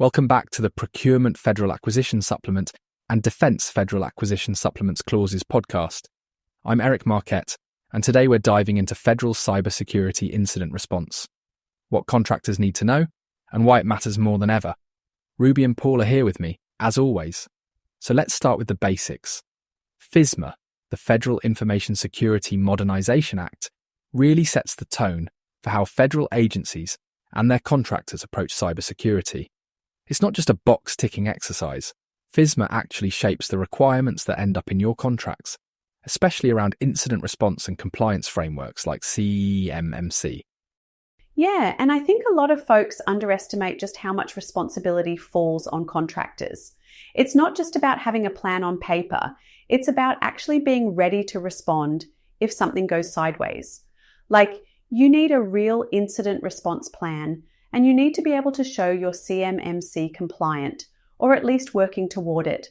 Welcome back to the Procurement Federal Acquisition Supplement and Defence Federal Acquisition Supplements Clauses podcast. I'm Eric Marquette, and today we're diving into federal cybersecurity incident response, what contractors need to know, and why it matters more than ever. Ruby and Paul are here with me, as always. So let's start with the basics. FISMA, the Federal Information Security Modernization Act, really sets the tone for how federal agencies and their contractors approach cybersecurity. It's not just a box-ticking exercise. FISMA actually shapes the requirements that end up in your contracts, especially around incident response and compliance frameworks like CMMC. Yeah, and I think a lot of folks underestimate just how much responsibility falls on contractors. It's not just about having a plan on paper, it's about actually being ready to respond if something goes sideways. Like, you need a real incident response plan, and you need to be able to show you're CMMC compliant, or at least working toward it.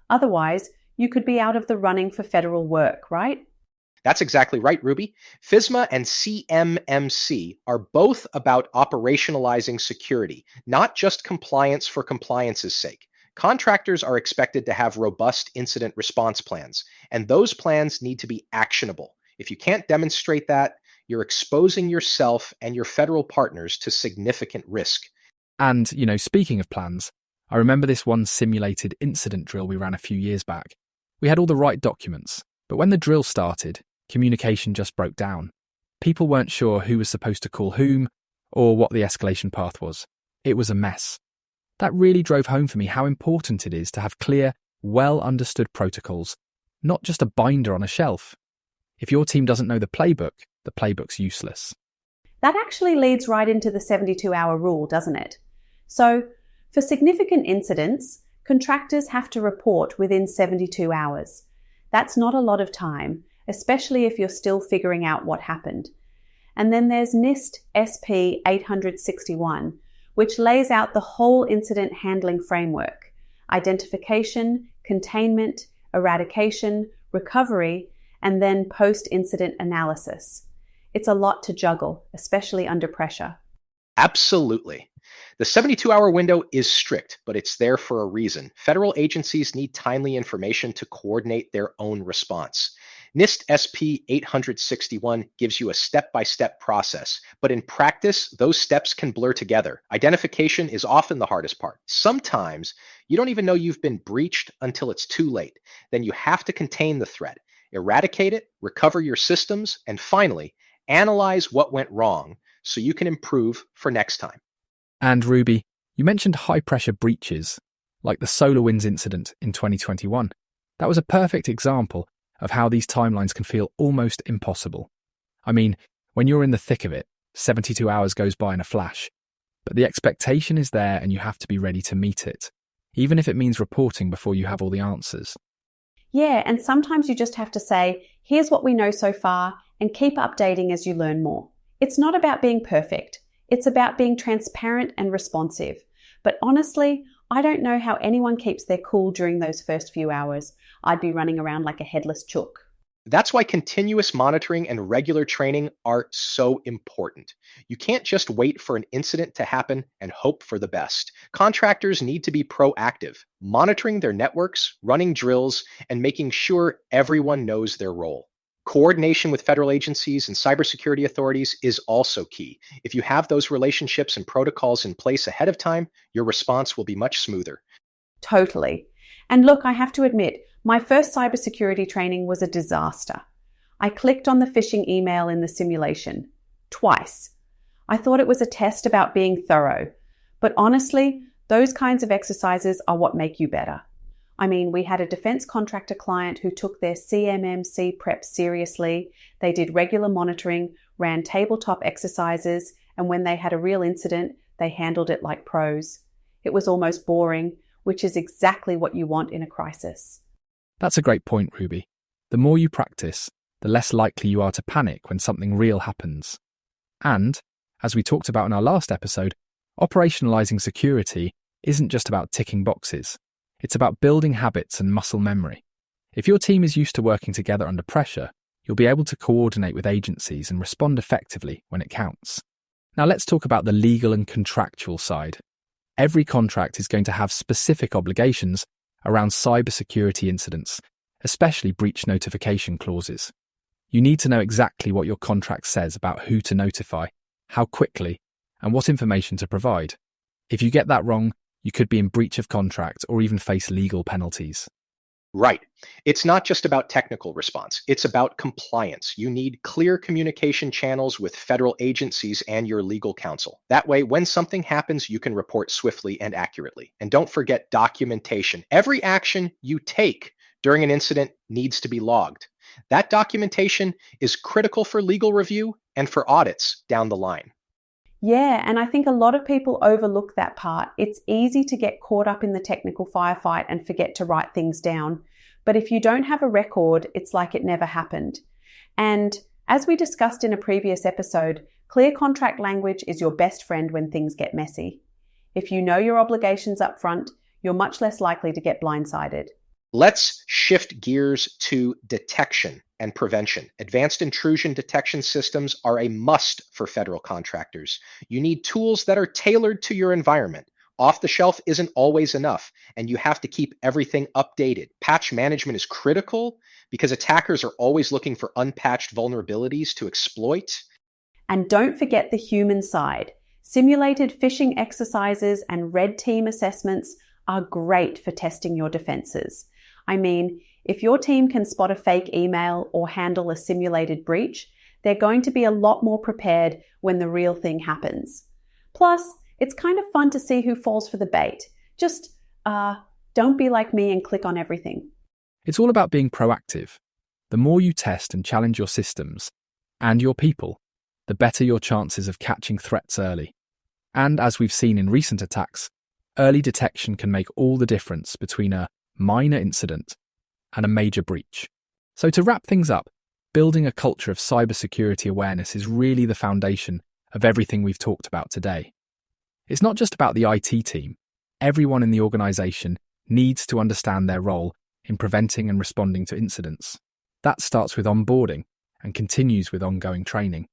Otherwise, you could be out of the running for federal work, right? That's exactly right, Ruby. FISMA and CMMC are both about operationalizing security, not just compliance for compliance's sake. Contractors are expected to have robust incident response plans, and those plans need to be actionable. If you can't demonstrate that, you're exposing yourself and your federal partners to significant risk. And, speaking of plans, I remember this one simulated incident drill we ran a few years back. We had all the right documents, but when the drill started, communication just broke down. People weren't sure who was supposed to call whom or what the escalation path was. It was a mess. That really drove home for me how important it is to have clear, well-understood protocols, not just a binder on a shelf. If your team doesn't know the playbook's useless. That actually leads right into the 72-hour rule, doesn't it? So, for significant incidents, contractors have to report within 72 hours. That's not a lot of time, especially if you're still figuring out what happened. And then there's NIST SP 861, which lays out the whole incident handling framework: identification, containment, eradication, recovery, and then post-incident analysis. It's a lot to juggle, especially under pressure. Absolutely. The 72-hour window is strict, but it's there for a reason. Federal agencies need timely information to coordinate their own response. NIST SP 861 gives you a step-by-step process, but in practice, those steps can blur together. Identification is often the hardest part. Sometimes you don't even know you've been breached until it's too late. Then you have to contain the threat, eradicate it, recover your systems, and finally, analyze what went wrong so you can improve for next time. And Ruby, you mentioned high-pressure breaches, like the SolarWinds incident in 2021. That was a perfect example of how these timelines can feel almost impossible. I mean, when you're in the thick of it, 72 hours goes by in a flash. But the expectation is there and you have to be ready to meet it, even if it means reporting before you have all the answers. Yeah, and sometimes you just have to say, here's what we know so far, and keep updating as you learn more. It's not about being perfect. It's about being transparent and responsive. But honestly, I don't know how anyone keeps their cool during those first few hours. I'd be running around like a headless chook. That's why continuous monitoring and regular training are so important. You can't just wait for an incident to happen and hope for the best. Contractors need to be proactive, monitoring their networks, running drills, and making sure everyone knows their role. Coordination with federal agencies and cybersecurity authorities is also key. If you have those relationships and protocols in place ahead of time, your response will be much smoother. Totally. And look, I have to admit, my first cybersecurity training was a disaster. I clicked on the phishing email in the simulation twice. I thought it was a test about being thorough. But honestly, those kinds of exercises are what make you better. I mean, we had a defense contractor client who took their CMMC prep seriously. They did regular monitoring, ran tabletop exercises, and when they had a real incident, they handled it like pros. It was almost boring, which is exactly what you want in a crisis. That's a great point, Ruby. The more you practice, the less likely you are to panic when something real happens. And, as we talked about in our last episode, operationalizing security isn't just about ticking boxes. It's about building habits and muscle memory. If your team is used to working together under pressure, you'll be able to coordinate with agencies and respond effectively when it counts. Now let's talk about the legal and contractual side. Every contract is going to have specific obligations around cybersecurity incidents, especially breach notification clauses. You need to know exactly what your contract says about who to notify, how quickly, and what information to provide. If you get that wrong, you could be in breach of contract or even face legal penalties. Right. It's not just about technical response. It's about compliance. You need clear communication channels with federal agencies and your legal counsel. That way, when something happens, you can report swiftly and accurately. And don't forget documentation. Every action you take during an incident needs to be logged. That documentation is critical for legal review and for audits down the line. Yeah, and I think a lot of people overlook that part. It's easy to get caught up in the technical firefight and forget to write things down. But if you don't have a record, it's like it never happened. And as we discussed in a previous episode, clear contract language is your best friend when things get messy. If you know your obligations up front, you're much less likely to get blindsided. Let's shift gears to detection and prevention. Advanced intrusion detection systems are a must for federal contractors. You need tools that are tailored to your environment. Off the shelf isn't always enough, and you have to keep everything updated. Patch management is critical because attackers are always looking for unpatched vulnerabilities to exploit. And don't forget the human side. Simulated phishing exercises and red team assessments are great for testing your defenses. I mean, if your team can spot a fake email or handle a simulated breach, they're going to be a lot more prepared when the real thing happens. Plus, it's kind of fun to see who falls for the bait. Just, don't be like me and click on everything. It's all about being proactive. The more you test and challenge your systems and your people, the better your chances of catching threats early. And as we've seen in recent attacks, early detection can make all the difference between a minor incident and a major breach. So to wrap things up, building a culture of cybersecurity awareness is really the foundation of everything we've talked about today. It's not just about the IT team. Everyone in the organization needs to understand their role in preventing and responding to incidents. That starts with onboarding and continues with ongoing training.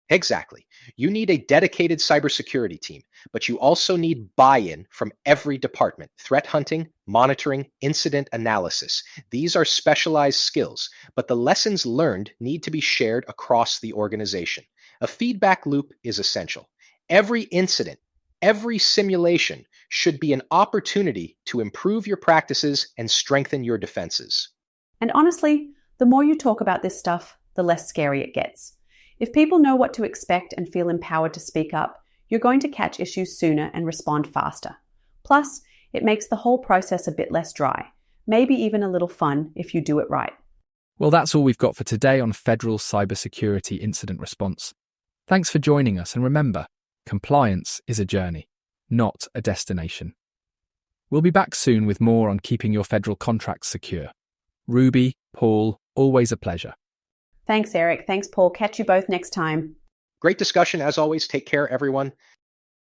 Exactly. You need a dedicated cybersecurity team, but you also need buy-in from every department: threat hunting, monitoring, incident analysis. These are specialized skills, but the lessons learned need to be shared across the organization. A feedback loop is essential. Every incident, every simulation should be an opportunity to improve your practices and strengthen your defenses. And honestly, the more you talk about this stuff, the less scary it gets. If people know what to expect and feel empowered to speak up, you're going to catch issues sooner and respond faster. Plus, it makes the whole process a bit less dry, maybe even a little fun if you do it right. Well, that's all we've got for today on Federal Cybersecurity Incident Response. Thanks for joining us, and remember, compliance is a journey, not a destination. We'll be back soon with more on keeping your federal contracts secure. Ruby, Paul, always a pleasure. Thanks, Eric. Thanks, Paul. Catch you both next time. Great discussion as always. Take care, everyone.